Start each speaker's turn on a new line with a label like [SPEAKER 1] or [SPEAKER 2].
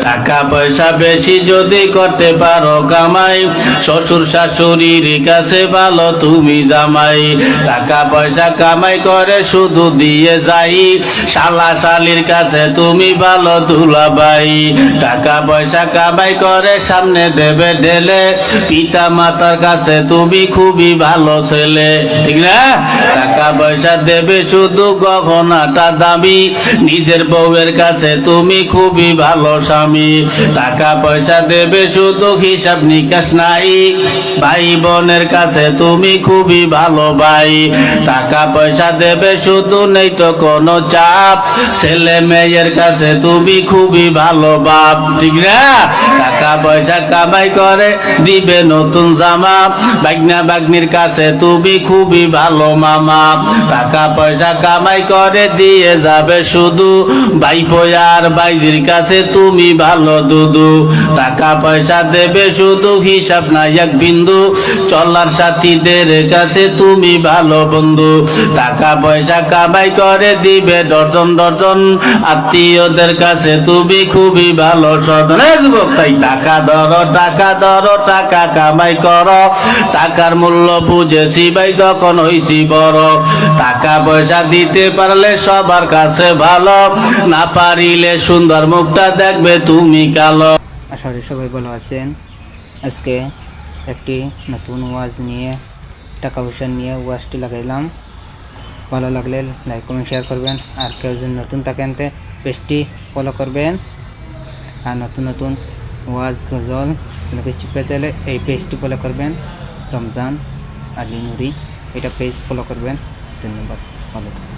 [SPEAKER 1] টাকা পয়সা বেশি যদি করতে পারো কামাই, শ্বশুর শাশুড়ির কাছে ভালো তুমি জামাই। টাকা পয়সা কামাই করে শুধু দিয়ে যাই, শালা শালির কাছে তুমি ভালো দুলাভাই। টাকা পয়সা কামাই করে সামনে দেবে ঢেলে, পিতা মাতার কাছে তুমি খুবই ভালো ছেলে, ঠিক না? টাকা পয়সা দেবে শুধু গহনাটা দামি, নিজের বউয়ের কাছে তুমি খুবই ভালো স্বামী। টাকা পয়সা দেবে শুধু হিসাব নিকাশ নাই, ভাই বোনের কাছে তুমি খুবই ভালো ভাই। টাকা পয়সা দেবে শুধু নেই তো কোনো চাপ, ছেলে মেয়ের কাছে তুমি খুবই ভালো বাপ, ঠিক না? টাকা পয়সা কামাই করে দিবে নতুন জামা, বাগনা বাগনির কাছে তুমি খুবই ভালো মামা। টাকা পয়সা কামাই করে দিয়ে যাবে শুধু, ভাইপো আর ভাইজির কাছে তুমি ভালো দুদু। টাকা পয়সা দেবে শুধু হিসাব নাই এক বিন্দু, চলার সাথীদের কাছে তুমি ভালো বন্ধু। টাকা পয়সা কামাই করে দিবে ডজন ডজন, আত্মীয়দের কাছে তুমি খুবই ভালো স্বজন। যুবক তাই টাকা ধরো টাকা ধরো, টাকা কামাই করো, টাকার মূল্য বুঝেছি ভাই যখন হইছি বড়। টাকা পয়সা দিতে পারলে সবার কাছে ভালো, না পারিলে সুন্দর মুখটা দেখবে তুমি কালো।
[SPEAKER 2] আশা করি সবাই ভালো আছেন। আজকে একটি নতুন ওয়াজ নিয়ে, টাকা পয়সা নিয়ে ওয়াজটি লাগাইলাম। ভালো লাগলে লাইক কমেন্ট শেয়ার করবেন, আর কেউ যদি নতুন থাকেন পেজটি ফলো করবেন। আর নতুন নতুন ওয়াজ গজল কিছু পেতে হলে এই পেজটি ফলো করবেন। রমজান আলী নুরি এটা পেজ ফলো করবেন। ধন্যবাদ, ভালো থাকবেন।